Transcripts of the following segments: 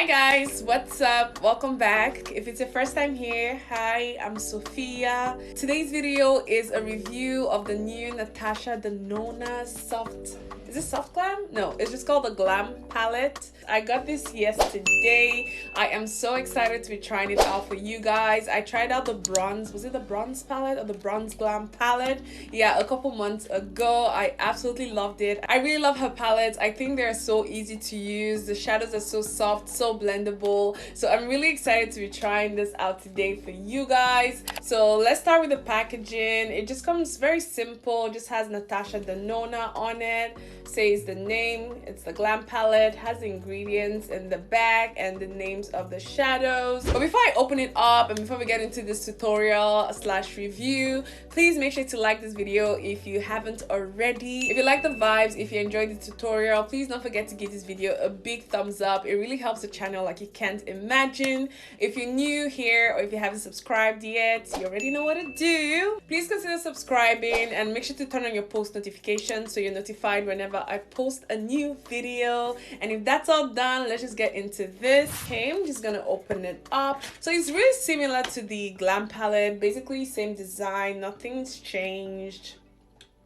Hi guys, what's up? Welcome back. If it's your first time here, hi, I'm Sophia. Today's video is a review of the new Natasha Denona Soft. Is it Soft Glam? No, it's just called the Glam palette. I got this yesterday. I am so excited to be trying it out for you guys. I tried out the bronze, was it the bronze palette or the bronze glam palette? Yeah, a couple months ago. I absolutely loved it. I really love her palettes. I think they're so easy to use. The shadows are so soft, so blendable. So I'm really excited to be trying this out today for you guys. So let's start with the packaging. It just comes very simple. It just has Natasha Denona on it. Says the name. It's the glam palette. Has the ingredients in the back and the names of the shadows. But before I open it up and before we get into this tutorial slash review, please make sure to like this video if you haven't already. If you like the vibes, if you enjoyed the tutorial, please don't forget to give this video a big thumbs up. It really helps the channel like you can't imagine. If you're new here or if you haven't subscribed yet, you already know what to do. Please consider subscribing and make sure to turn on your post notifications so you're notified whenever I post a new video. And if that's all done, let's just get into this. Okay, I'm just gonna open it up. So it's really similar to the glam palette, basically same design, nothing's changed.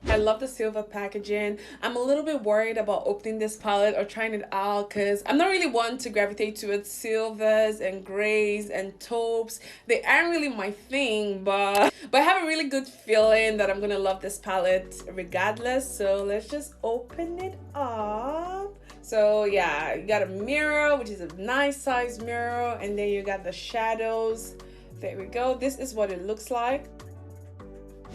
I love the silver packaging. I'm a little bit worried about opening this palette or trying it out because I'm not really one to gravitate towards silvers and grays and taupes. They aren't really my thing, but I have a really good feeling that I'm gonna love this palette regardless. So let's just open it up. So yeah, you got a mirror, which is a nice size mirror, and then you got the shadows. There we go. This is what it looks like.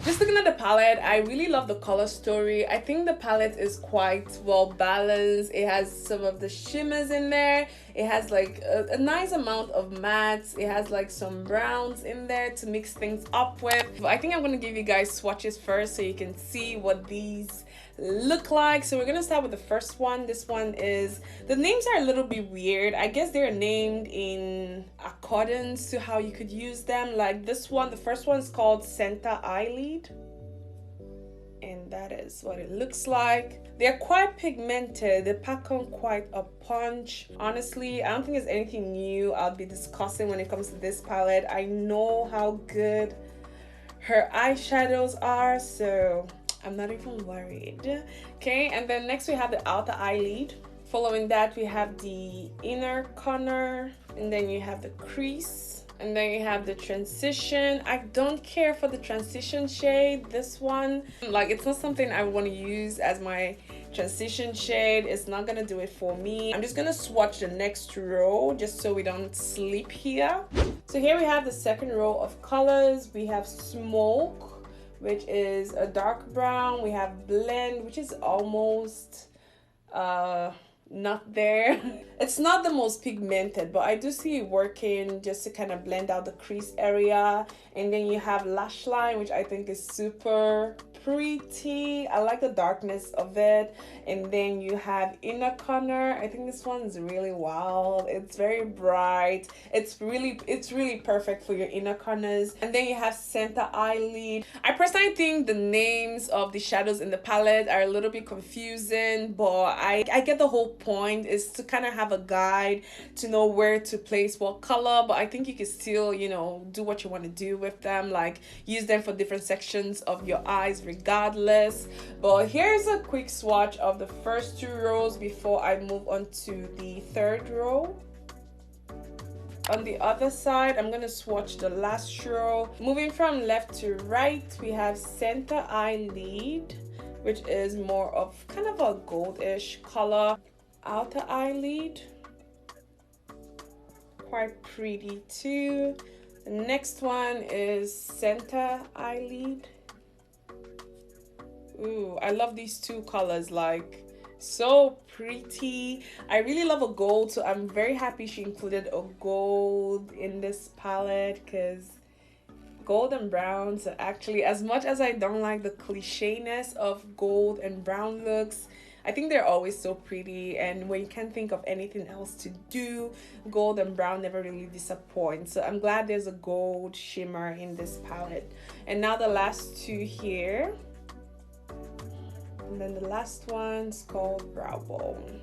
Just looking at the palette, I really love the color story. I think the palette is quite well balanced. It has some of the shimmers in there. It has like a nice amount of mattes. It has like some browns in there to mix things up with. But I think I'm gonna give you guys swatches first so you can see what these look like. So we're gonna start with the first one. This one is, the names are a little bit weird. I guess they're named in accordance to how you could use them. Like this one, the first one is called Center Eyelid, and that is what it looks like. They're quite pigmented. They pack on quite a punch. Honestly, I don't think there's anything new I'll be discussing when it comes to this palette. I know how good her eyeshadows are, so I'm not even worried. Okay, and then next we have the outer eyelid. Following that, we have the inner corner, and then you have the crease, and then you have the transition. I don't care for the transition shade. This one, like, it's not something I want to use as my transition shade. It's not gonna do it for me. I'm just gonna swatch the next row just so we don't sleep here. So here we have the second row of colors. We have Smoke, which is a dark brown. We have Blend, which is almost not there. It's not the most pigmented, but I do see it working just to kind of blend out the crease area. And then you have Lash Line, which I think is super pretty. I like the darkness of it. And then you have Inner Corner. I think this one's really wild. It's very bright. It's really perfect for your inner corners. And then you have Center Eyelid. I personally think the names of the shadows in the palette are a little bit confusing, but I get the whole point is to kind of have a guide to know where to place what color. But I think you can still, you know, do what you want to do with them, like use them for different sections of your eyes regardless. But here's a quick swatch of the first two rows before I move on to the third row. On the other side, I'm gonna swatch the last row. Moving from left to right, we have Center Eyelid, which is more of kind of a goldish color. Outer eyelid, quite pretty too. The next one is Center Eyelid. Ooh, I love these two colors, like so pretty. I really love a gold, so I'm very happy she included a gold in this palette because gold and browns are actually, as much as I don't like the clichéness of gold and brown looks, I think they're always so pretty, and when you can't think of anything else to do, gold and brown never really disappoint. So I'm glad there's a gold shimmer in this palette. And now the last two here. And then the last one's called Brow Bone.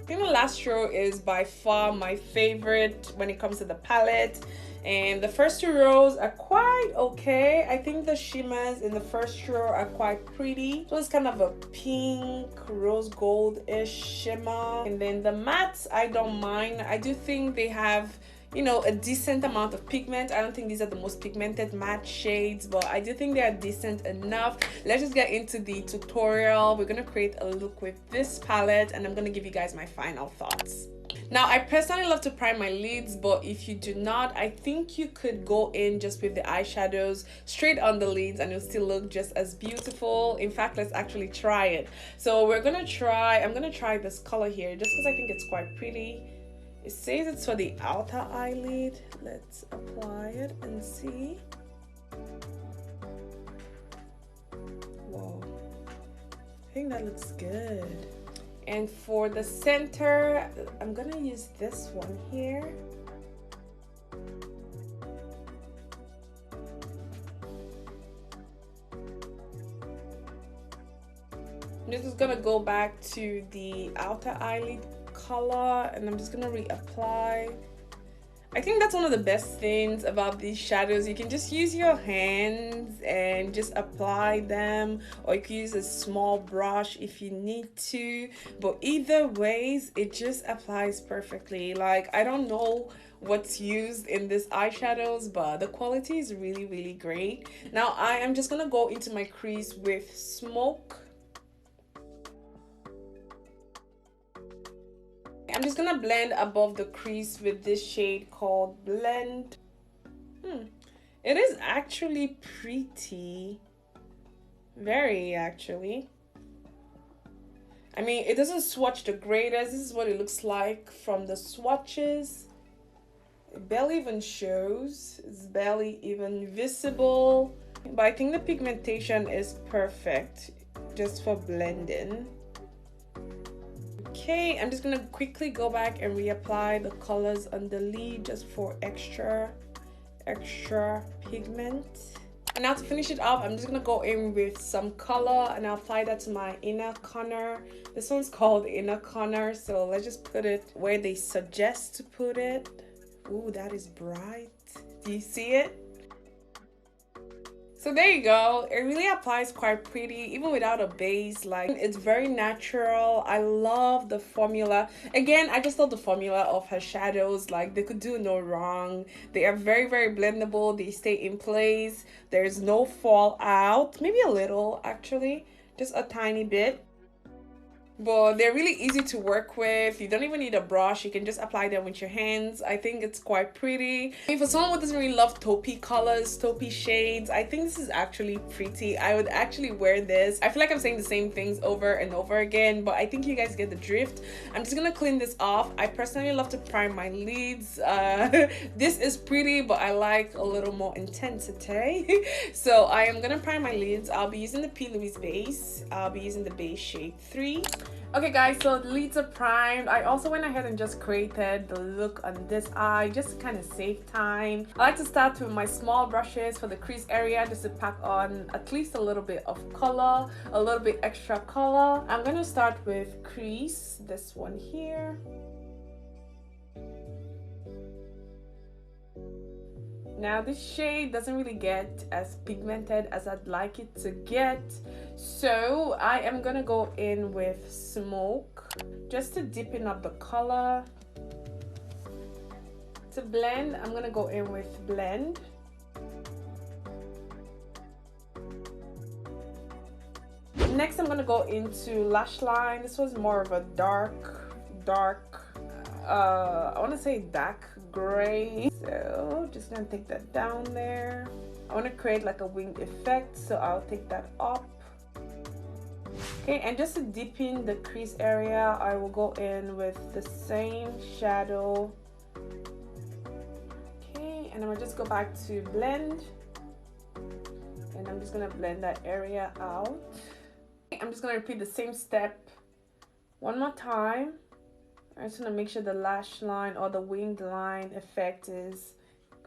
I think the last row is by far my favorite when it comes to the palette. And the first two rows are quite okay. I think the shimmers in the first row are quite pretty. So it's kind of a pink, rose gold-ish shimmer. And then the mattes, I don't mind. I do think they have, you know, a decent amount of pigment. I don't think these are the most pigmented matte shades, but I do think they are decent enough. Let's just get into the tutorial. We're gonna create a look with this palette, and I'm gonna give you guys my final thoughts. Now, I personally love to prime my lids, but if you do not, I think you could go in just with the eyeshadows straight on the lids and it'll still look just as beautiful. In fact, let's actually try it. So I'm gonna try this color here just because I think it's quite pretty. It says it's for the outer eyelid. Let's apply it and see. Whoa, I think that looks good. And for the center, I'm gonna use this one here. This is gonna go back to the outer eyelid color, and I'm just gonna reapply. I think that's one of the best things about these shadows. You can just use your hands and just apply them, or you can use a small brush if you need to, but either ways it just applies perfectly. Like, I don't know what's used in these eyeshadows, but the quality is really great. Now I am just gonna go into my crease with Smoke. I'm just gonna blend above the crease with this shade called Blend. It is actually pretty. Very, actually. I mean, it doesn't swatch the greatest. This is what it looks like from the swatches. It barely even shows. It's barely even visible. But I think the pigmentation is perfect just for blending. Okay, I'm just gonna quickly go back and reapply the colors on the lid just for extra pigment. And now to finish it off, I'm just gonna go in with some color and I'll apply that to my inner corner. This one's called inner corner, so let's just put it where they suggest to put it. Ooh, that is bright. Do you see it? So there you go. It really applies quite pretty even without a base. Like, it's very natural. I love the formula. Again, I just love the formula of her shadows. Like, they could do no wrong. They are very blendable. They stay in place. There's no fallout. Maybe a little, actually, just a tiny bit. But they're really easy to work with. You don't even need a brush. You can just apply them with your hands. I think it's quite pretty. I mean, for someone who doesn't really love taupey colors, taupey shades, I think this is actually pretty. I would actually wear this. I feel like I'm saying the same things over and over again, but I think you guys get the drift. I'm just gonna clean this off. I personally love to prime my lids. This is pretty, but I like a little more intensity. So I am gonna prime my lids. I'll be using the P. Louise base. I'll be using the base shade 3. Okay guys, so the lids are primed. I also went ahead and just created the look on this eye just to kind of save time. I like to start with my small brushes for the crease area just to pack on at least a little bit of color, a little bit extra color. I'm going to start with crease, this one here. Now this shade doesn't really get as pigmented as I'd like it to get, so I am gonna go in with Smoke just to deepen up the color. To blend, I'm gonna go in with Blend. Next, I'm gonna go into Lash Line. This was more of a dark, I want to say dark gray. So just gonna take that down there. I want to create like a winged effect, so I'll take that up. Okay, and just to deepen the crease area, I will go in with the same shadow. Okay, and I'm gonna just go back to Blend, and I'm just gonna blend that area out. I'm just gonna repeat the same step one more time. I'm just gonna make sure the lash line or the winged line effect is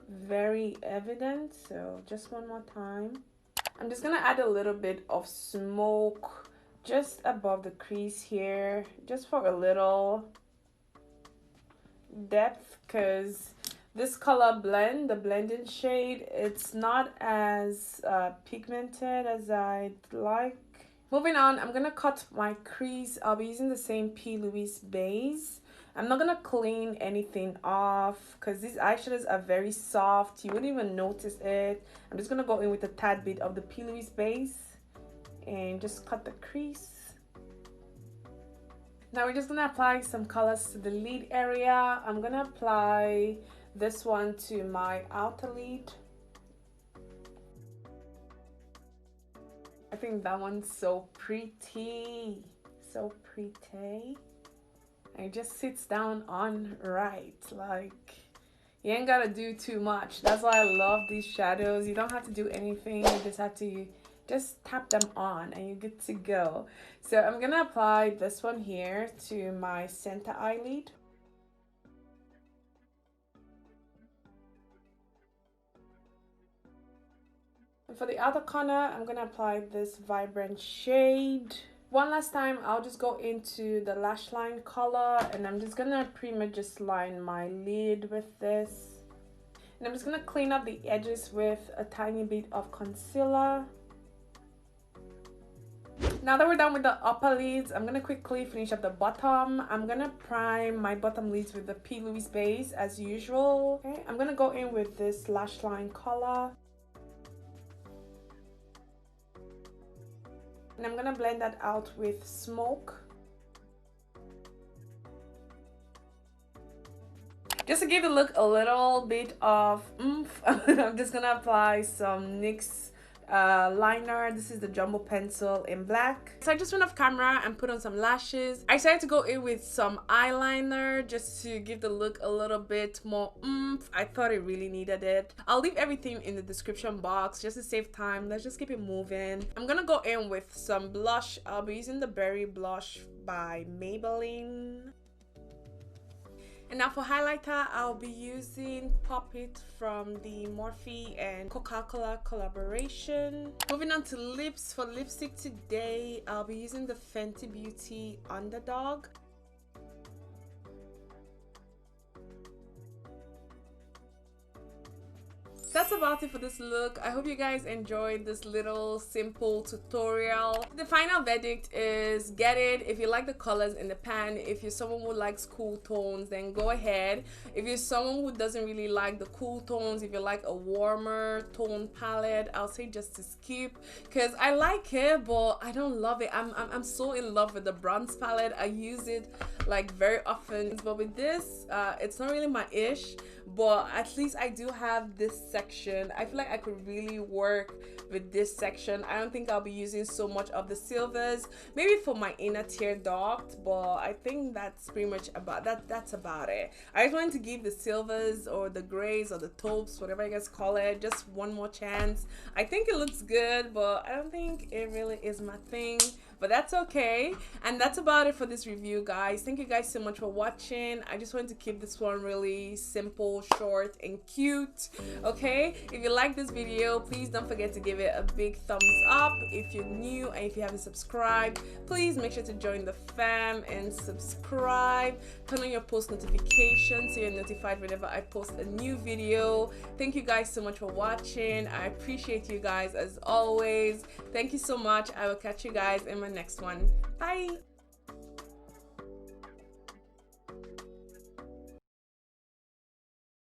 very evident. So just one more time. I'm just gonna add a little bit of Smoke just above the crease here, just for a little. depth because this color blend, the blending shade, it's not as pigmented as I'd like. Moving on, I'm gonna cut my crease. I'll be using the same P. Louise base. I'm not gonna clean anything off because these eyeshadows are very soft. You wouldn't even notice it. I'm just gonna go in with a tad bit of the P. Louise base and just cut the crease. Now we're just gonna apply some colors to the lid area. I'm gonna apply this one to my outer lid. I think that one's so pretty, so pretty. And it just sits down on right, like you ain't gotta do too much. That's why I love these shadows. You don't have to do anything, you just have to just tap them on and you're good to go. So I'm gonna apply this one here to my center eyelid. And for the outer corner, I'm gonna apply this vibrant shade. One last time, I'll just go into the lash line color and I'm just gonna pretty much just line my lid with this. And I'm just gonna clean up the edges with a tiny bit of concealer. Now that we're done with the upper lids, I'm gonna quickly finish up the bottom. I'm gonna prime my bottom lids with the P. Louise base as usual. Okay, I'm gonna go in with this lash line color. And I'm gonna blend that out with Smoke. Just to give the look a little bit of oomph, I'm just gonna apply some NYX liner. This is the jumbo pencil in black. So I just went off camera and put on some lashes. I decided to go in with some eyeliner just to give the look a little bit more oomph. I thought it really needed it. I'll leave everything in the description box just to save time. Let's just keep it moving. I'm gonna go in with some blush. I'll be using the Berrry blush by Maybelline. And now for highlighter, I'll be using Pop It from the Morphe and CocaCola collaboration. Moving on to lips. For lipstick today, I'll be using the Fenty Beauty Underdawg. That's about it for this look. I hope you guys enjoyed this little simple tutorial. The final verdict is get it if you like the colors in the pan. If you're someone who likes cool tones, then go ahead. If you're someone who doesn't really like the cool tones, if you like a warmer tone palette, I'll say just to skip, because I like it but I don't love it. I'm so in love with the bronze palette. I use it like very often, but with this it's not really my ish, but at least I do have this section. I feel like I could really work with this section. I don't think I'll be using so much of the silvers, maybe for my inner tear duct, but I think that's pretty much about that's about it. I just wanted to give the silvers or the grays or the taupes, whatever you guys call it, just one more chance. I think it looks good, but I don't think it really is my thing, but that's okay. And that's about it for this review, guys. Thank you guys so much for watching. I just wanted to keep this one really simple, short and cute. Okay, if you like this video, please don't forget to give it a big thumbs up. If you're new and if you haven't subscribed, please make sure to join the fam and subscribe. Turn on your post notifications so you're notified whenever I post a new video. Thank you guys so much for watching. I appreciate you guys as always. Thank you so much. I will catch you guys in my next one. Bye.